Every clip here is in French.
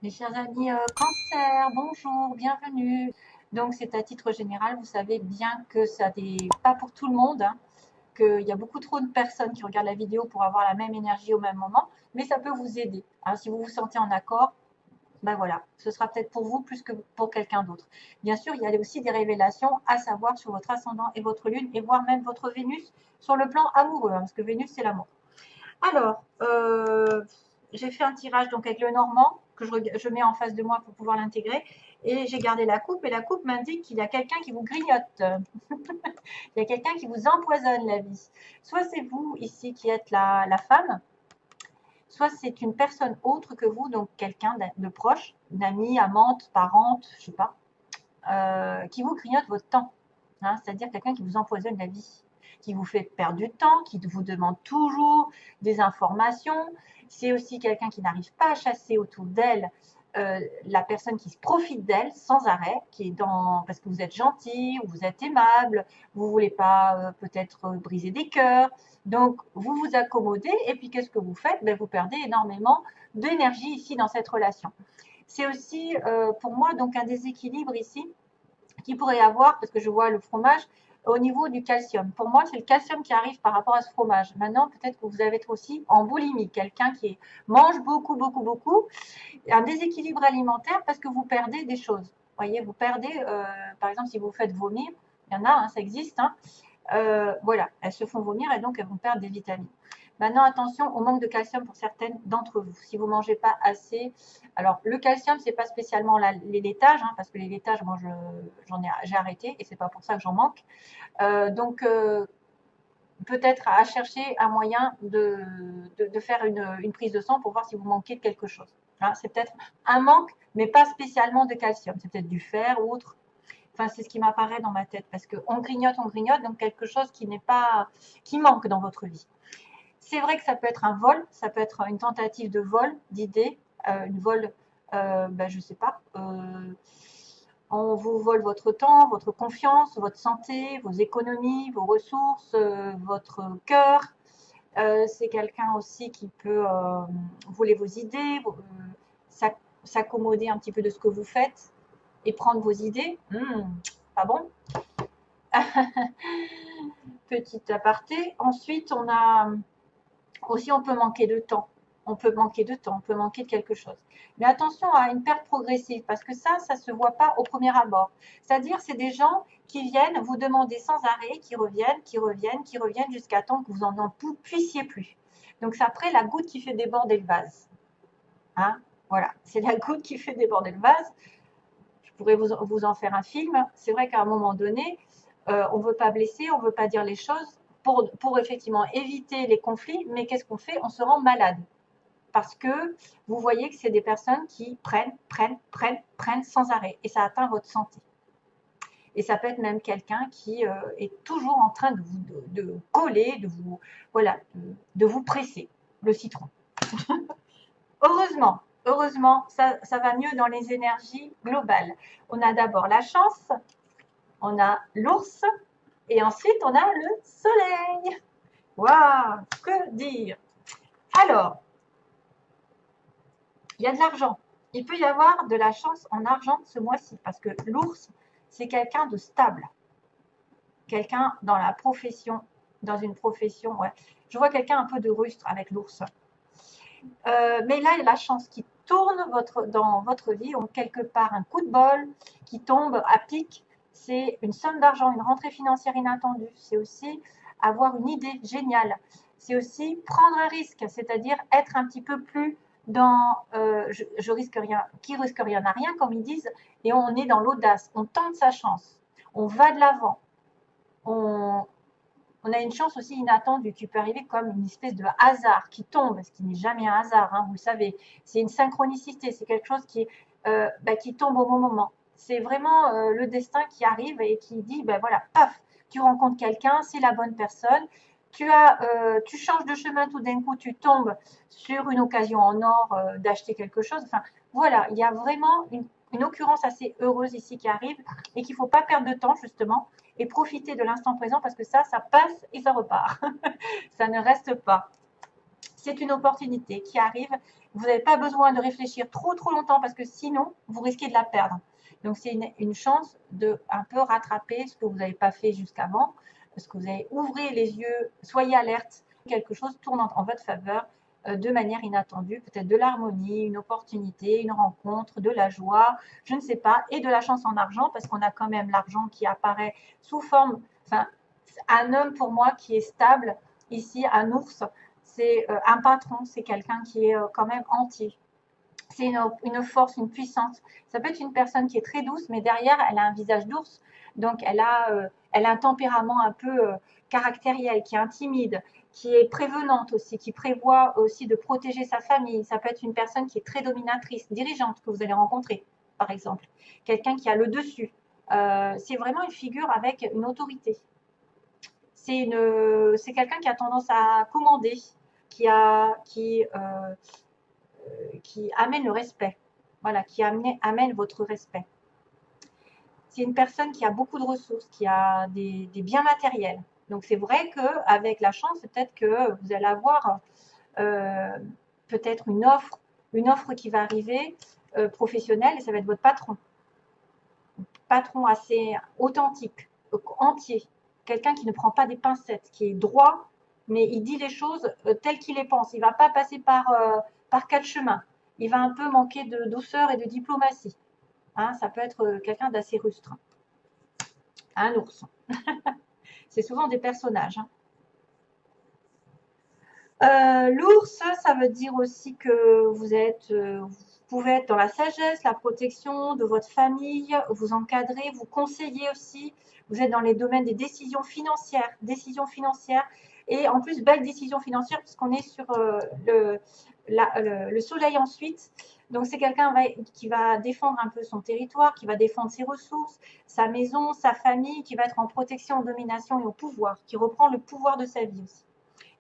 Mes chers amis Cancer, bonjour, bienvenue. Donc c'est à titre général, vous savez bien que ça n'est pas pour tout le monde, hein, qu'il y a beaucoup trop de personnes qui regardent la vidéo pour avoir la même énergie au même moment, mais ça peut vous aider, hein. Si vous vous sentez en accord, ben voilà, ce sera peut-être pour vous plus que pour quelqu'un d'autre. Bien sûr, il y a aussi des révélations à savoir sur votre ascendant et votre lune, et voire même votre Vénus sur le plan amoureux, hein, parce que Vénus c'est l'amour. Alors, j'ai fait un tirage donc avec le normand que je mets en face de moi pour pouvoir l'intégrer. Et j'ai gardé la coupe et la coupe m'indique qu'il y a quelqu'un qui vous grignote. Il y a quelqu'un qui vous empoisonne la vie. Soit c'est vous ici qui êtes la femme, soit c'est une personne autre que vous, donc quelqu'un de proche, une amie, amante, parente, je sais pas, qui vous grignote votre temps. Hein, c'est-à-dire quelqu'un qui vous empoisonne la vie, qui vous fait perdre du temps, qui vous demande toujours des informations. C'est aussi quelqu'un qui n'arrive pas à chasser autour d'elle la personne qui se profite d'elle sans arrêt, qui est dans parce que vous êtes gentil, ou vous êtes aimable, vous voulez pas peut-être briser des cœurs, donc vous vous accommodez et puis qu'est-ce que vous faites? Ben, vous perdez énormément d'énergie ici dans cette relation. C'est aussi pour moi donc un déséquilibre ici qu'il pourrait y avoir, parce que je vois le fromage, au niveau du calcium. Pour moi, c'est le calcium qui arrive par rapport à ce fromage. Maintenant, peut-être que vous avez être aussi en boulimie, quelqu'un qui mange beaucoup, beaucoup, beaucoup, un déséquilibre alimentaire parce que vous perdez des choses. Vous voyez, vous perdez, par exemple, si vous faites vomir, il y en a, hein, ça existe, hein, voilà, elles se font vomir et donc elles vont perdre des vitamines. Maintenant, attention au manque de calcium pour certaines d'entre vous. Si vous ne mangez pas assez, alors le calcium, c'est pas spécialement les laitages, hein, parce que les laitages, moi, j'ai arrêté et c'est pas pour ça que j'en manque. Donc, peut-être à chercher un moyen de faire une prise de sang pour voir si vous manquez de quelque chose. Hein, c'est peut-être un manque, mais pas spécialement de calcium. C'est peut-être du fer ou autre. Enfin, c'est ce qui m'apparaît dans ma tête parce qu'on grignote, donc quelque chose qui n'est pas, qui manque dans votre vie. C'est vrai que ça peut être un vol, ça peut être une tentative de vol, d'idée, une vol, ben, je sais pas, on vous vole votre temps, votre confiance, votre santé, vos économies, vos ressources, votre cœur. C'est quelqu'un aussi qui peut voler vos idées, s'accommoder un petit peu de ce que vous faites et prendre vos idées. Pas bon. Petit aparté. Ensuite, on a aussi, on peut manquer de temps. On peut manquer de temps, on peut manquer de quelque chose. Mais attention à une perte progressive, parce que ça ne se voit pas au premier abord. C'est-à-dire, c'est des gens qui viennent vous demander sans arrêt, qui reviennent, qui reviennent, qui reviennent, jusqu'à temps que vous n'en puissiez plus. Donc, c'est après la goutte qui fait déborder le vase. Hein, voilà, c'est la goutte qui fait déborder le vase. Je pourrais vous en faire un film. C'est vrai qu'à un moment donné, on ne veut pas blesser, on ne veut pas dire les choses pour effectivement éviter les conflits, mais qu'est-ce qu'on fait? On se rend malade. Parce que vous voyez que c'est des personnes qui prennent sans arrêt. Et ça atteint votre santé. Et ça peut être même quelqu'un qui est toujours en train de coller, voilà, de vous presser le citron. Heureusement, ça va mieux dans les énergies globales. On a d'abord la chance, on a l'ours, et ensuite on a le soleil. Waouh, que dire? Alors, il y a de l'argent. Il peut y avoir de la chance en argent ce mois-ci, parce que l'ours, c'est quelqu'un de stable. Quelqu'un dans la profession, dans une profession, ouais. Je vois quelqu'un un peu de rustre avec l'ours. Mais là, il y a la chance qui tourne dans votre vie, ou quelque part un coup de bol qui tombe à pic. C'est une somme d'argent, une rentrée financière inattendue. C'est aussi avoir une idée géniale. C'est aussi prendre un risque, c'est-à-dire être un petit peu plus dans je risque rien, qui risque rien n'a rien, comme ils disent, et on est dans l'audace. On tente sa chance, on va de l'avant, on, on a une chance aussi inattendue qui peut arriver comme une espèce de hasard qui tombe, ce qui n'est jamais un hasard, hein, vous le savez. C'est une synchronicité, c'est quelque chose qui tombe au bon moment. C'est vraiment le destin qui arrive et qui dit, ben voilà, paf, tu rencontres quelqu'un, c'est la bonne personne. Tu changes de chemin tout d'un coup, tu tombes sur une occasion en or d'acheter quelque chose. Enfin, voilà, il y a vraiment une occurrence assez heureuse ici qui arrive et qu'il ne faut pas perdre de temps justement et profiter de l'instant présent parce que ça passe et ça repart. Ça ne reste pas. c'est une opportunité qui arrive. Vous n'avez pas besoin de réfléchir trop longtemps parce que sinon, vous risquez de la perdre. Donc, c'est une chance de un peu rattraper ce que vous n'avez pas fait jusqu'avant, ce que vous avez. Ouvrez les yeux, soyez alerte. Quelque chose tourne en votre faveur de manière inattendue, peut-être de l'harmonie, une opportunité, une rencontre, de la joie, je ne sais pas, et de la chance en argent, parce qu'on a quand même l'argent qui apparaît sous forme, enfin, un homme pour moi qui est stable, ici, un ours, c'est un patron, c'est quelqu'un qui est quand même entier. C'est une force, une puissance. Ça peut être une personne qui est très douce, mais derrière, elle a un visage d'ours. Donc, elle a un tempérament un peu caractériel, qui est intimide, qui est prévenante aussi, qui prévoit aussi de protéger sa famille. Ça peut être une personne qui est très dominatrice, dirigeante, que vous allez rencontrer, par exemple. Quelqu'un qui a le dessus. C'est vraiment une figure avec une autorité. C'est quelqu'un qui a tendance à commander, qui amène le respect. Voilà, qui amène votre respect. C'est une personne qui a beaucoup de ressources, qui a des biens matériels. Donc c'est vrai qu'avec la chance, peut-être que vous allez avoir peut-être une offre qui va arriver professionnelle, et ça va être votre patron. Patron assez authentique, entier. Quelqu'un qui ne prend pas des pincettes, qui est droit, mais il dit les choses telles qu'il les pense. Il ne va pas passer par quatre chemins. Il va un peu manquer de douceur et de diplomatie. Hein, ça peut être quelqu'un d'assez rustre. Un ours. C'est souvent des personnages. L'ours, ça veut dire aussi que vous pouvez être dans la sagesse, la protection de votre famille, vous encadrer, vous conseiller aussi. Vous êtes dans les domaines des décisions financières. Et en plus, belle décision financière puisqu'on est sur le soleil ensuite. Donc, c'est quelqu'un qui va défendre un peu son territoire, qui va défendre ses ressources, sa maison, sa famille, qui va être en protection, en domination et au pouvoir, qui reprend le pouvoir de sa vie aussi,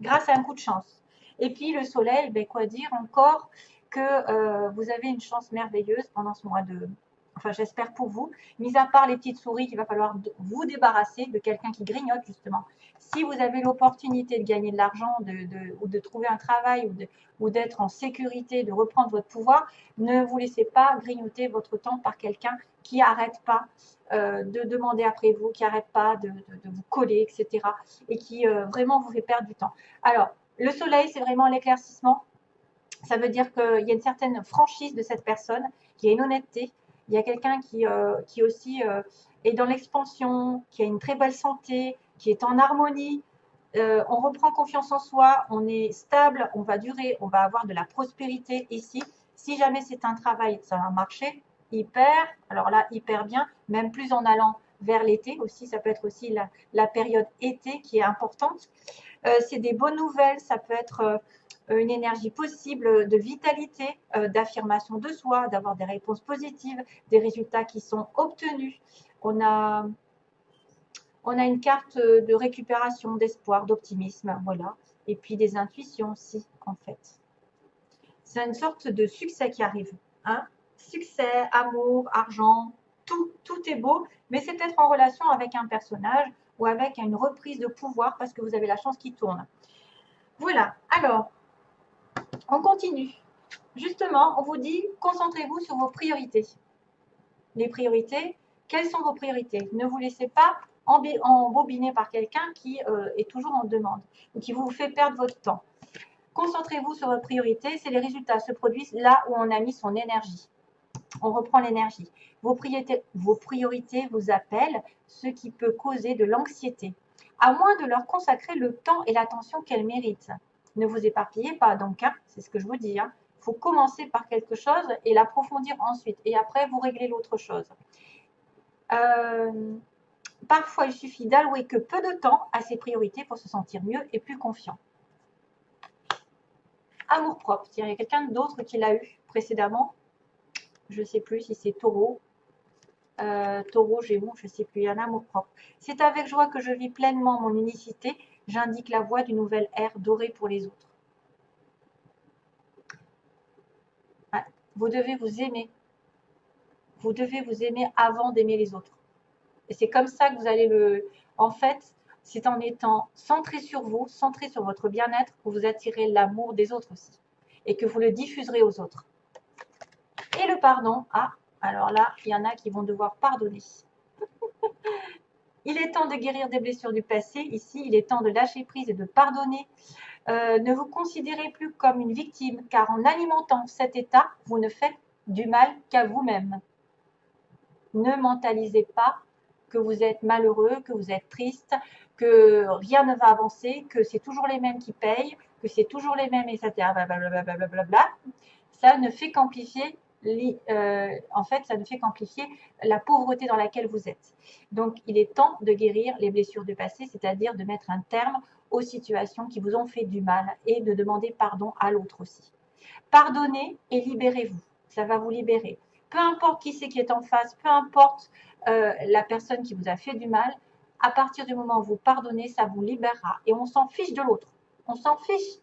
grâce à un coup de chance. Et puis, le soleil, ben, quoi dire encore que vous avez une chance merveilleuse pendant ce mois de... Enfin, j'espère pour vous, mis à part les petites souris qu'il va falloir vous débarrasser de quelqu'un qui grignote, justement. Si vous avez l'opportunité de gagner de l'argent ou de trouver un travail ou d'être en sécurité, de reprendre votre pouvoir, ne vous laissez pas grignoter votre temps par quelqu'un qui n'arrête pas de demander après vous, qui n'arrête pas de vous coller, etc. Et qui vraiment vous fait perdre du temps. Alors, le soleil, c'est vraiment l'éclaircissement. Ça veut dire qu'il y a une certaine franchise de cette personne, qui a une honnêteté. Il y a quelqu'un qui aussi est dans l'expansion, qui a une très belle santé, qui est en harmonie. On reprend confiance en soi, on est stable, on va durer, on va avoir de la prospérité ici. Si jamais c'est un travail, ça va marcher hyper, alors là, hyper bien, même plus en allant vers l'été aussi. Ça peut être aussi la période été qui est importante. C'est des bonnes nouvelles, ça peut être une énergie possible de vitalité, d'affirmation de soi, d'avoir des réponses positives, des résultats qui sont obtenus. On a une carte de récupération, d'espoir, d'optimisme, voilà. Et puis des intuitions aussi, en fait. C'est une sorte de succès qui arrive. Hein. Succès, amour, argent, tout est beau, mais c'est peut-être en relation avec un personnage ou avec une reprise de pouvoir parce que vous avez la chance qui tourne. Voilà, alors, on continue. Justement, on vous dit, concentrez-vous sur vos priorités. Les priorités, quelles sont vos priorités? Ne vous laissez pas embobiner par quelqu'un qui est toujours en demande ou qui vous fait perdre votre temps. Concentrez-vous sur vos priorités, c'est les résultats se produisent là où on a mis son énergie. On reprend l'énergie. Vos priorités vous appellent, ce qui peut causer de l'anxiété, à moins de leur consacrer le temps et l'attention qu'elles méritent. Ne vous éparpillez pas, donc, hein, c'est ce que je vous dis. Il faut commencer par quelque chose et l'approfondir ensuite. Et après, vous réglez l'autre chose. Parfois, il suffit d'allouer que peu de temps à ses priorités pour se sentir mieux et plus confiant. Amour-propre. Il y a quelqu'un d'autre qui l'a eu précédemment. Je ne sais plus si c'est Taureau. Taureau, Gémeaux, je ne sais plus. Il y a un amour-propre. C'est avec joie que je vis pleinement mon unicité. J'indique la voie d'une nouvelle ère dorée pour les autres. Ouais. Vous devez vous aimer. Vous devez vous aimer avant d'aimer les autres. Et c'est comme ça que vous allez En fait, c'est en étant centré sur vous, centré sur votre bien-être, que vous attirez l'amour des autres aussi. Et que vous le diffuserez aux autres. Et le pardon, ah, alors là, il y en a qui vont devoir pardonner. Il est temps de guérir des blessures du passé. Ici, il est temps de lâcher prise et de pardonner. Ne vous considérez plus comme une victime, car en alimentant cet état, vous ne faites du mal qu'à vous-même. Ne mentalisez pas que vous êtes malheureux, que vous êtes triste, que rien ne va avancer, que c'est toujours les mêmes qui payent, que c'est toujours les mêmes, etc. Blablabla. Ça ne fait qu'amplifier en fait, ça ne fait qu'amplifier la pauvreté dans laquelle vous êtes. Donc, il est temps de guérir les blessures du passé, c'est-à-dire de mettre un terme aux situations qui vous ont fait du mal et de demander pardon à l'autre aussi. Pardonnez et libérez-vous. Ça va vous libérer. Peu importe qui c'est qui est en face, peu importe la personne qui vous a fait du mal, à partir du moment où vous pardonnez, ça vous libérera. Et on s'en fiche de l'autre. On s'en fiche.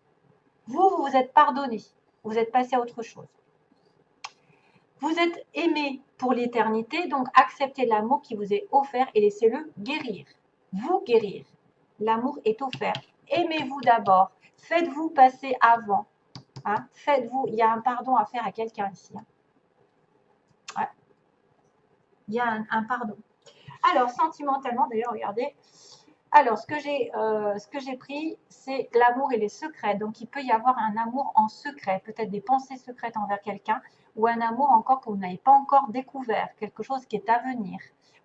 Vous vous êtes pardonné. Vous êtes passé à autre chose. Vous êtes aimé pour l'éternité, donc acceptez l'amour qui vous est offert et laissez-le guérir. Vous guérir. L'amour est offert. Aimez-vous d'abord. Faites-vous passer avant. Hein? Faites-vous. Il y a un pardon à faire à quelqu'un ici. Hein? Ouais. Il y a un pardon. Alors, sentimentalement, d'ailleurs, regardez. Alors, ce que j'ai pris, c'est l'amour et les secrets. Donc, il peut y avoir un amour en secret, peut-être des pensées secrètes envers quelqu'un, ou un amour encore que vous n'avez pas encore découvert, quelque chose qui est à venir.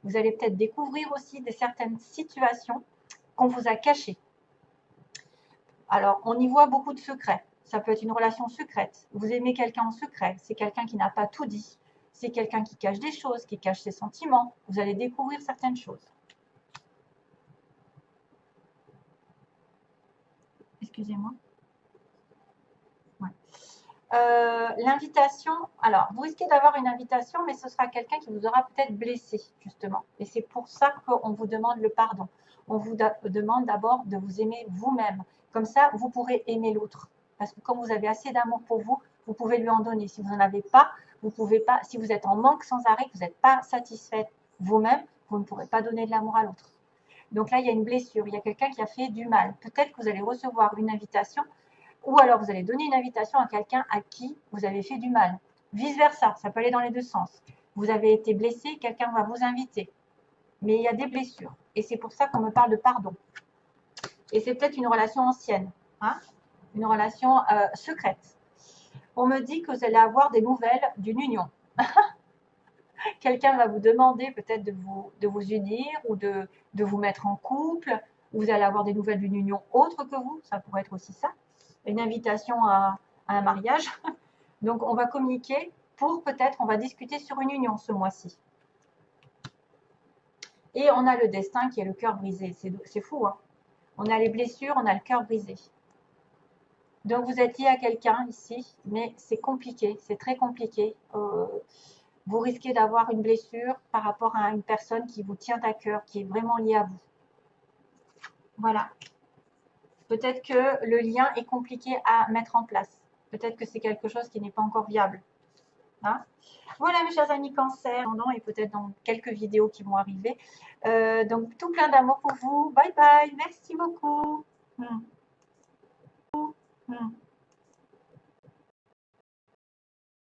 Vous allez peut-être découvrir aussi certaines situations qu'on vous a cachées. Alors, on y voit beaucoup de secrets. Ça peut être une relation secrète. Vous aimez quelqu'un en secret. C'est quelqu'un qui n'a pas tout dit. C'est quelqu'un qui cache des choses, qui cache ses sentiments. Vous allez découvrir certaines choses. Excusez-moi. Ouais. L'invitation, alors vous risquez d'avoir une invitation, mais ce sera quelqu'un qui vous aura peut-être blessé, justement. Et c'est pour ça qu'on vous demande le pardon. On vous demande d'abord de vous aimer vous-même. Comme ça, vous pourrez aimer l'autre. Parce que comme vous avez assez d'amour pour vous, vous pouvez lui en donner. Si vous n'en avez pas, vous pouvez pas. Si vous êtes en manque sans arrêt, que vous n'êtes pas satisfait vous-même, vous ne pourrez pas donner de l'amour à l'autre. Donc là, il y a une blessure, il y a quelqu'un qui a fait du mal. Peut-être que vous allez recevoir une invitation, ou alors vous allez donner une invitation à quelqu'un à qui vous avez fait du mal. Vice-versa, ça peut aller dans les deux sens. Vous avez été blessé, quelqu'un va vous inviter. Mais il y a des blessures. Et c'est pour ça qu'on me parle de pardon. Et c'est peut-être une relation ancienne, hein, une relation secrète. On me dit que vous allez avoir des nouvelles d'une union. Quelqu'un va vous demander peut-être de vous unir ou de vous mettre en couple. Vous allez avoir des nouvelles d'une union autre que vous. Ça pourrait être aussi ça. Une invitation à un mariage. Donc, on va communiquer pour peut-être, on va discuter sur une union ce mois-ci. Et on a le destin qui est le cœur brisé. C'est fou, hein. On a les blessures, on a le cœur brisé. Donc, vous êtes lié à quelqu'un ici, mais c'est compliqué, c'est très compliqué. Vous risquez d'avoir une blessure par rapport à une personne qui vous tient à cœur, qui est vraiment liée à vous. Voilà. Peut-être que le lien est compliqué à mettre en place. Peut-être que c'est quelque chose qui n'est pas encore viable. Hein? Voilà mes chers amis cancer, et peut-être dans quelques vidéos qui vont arriver. Donc tout plein d'amour pour vous. Bye bye, merci beaucoup.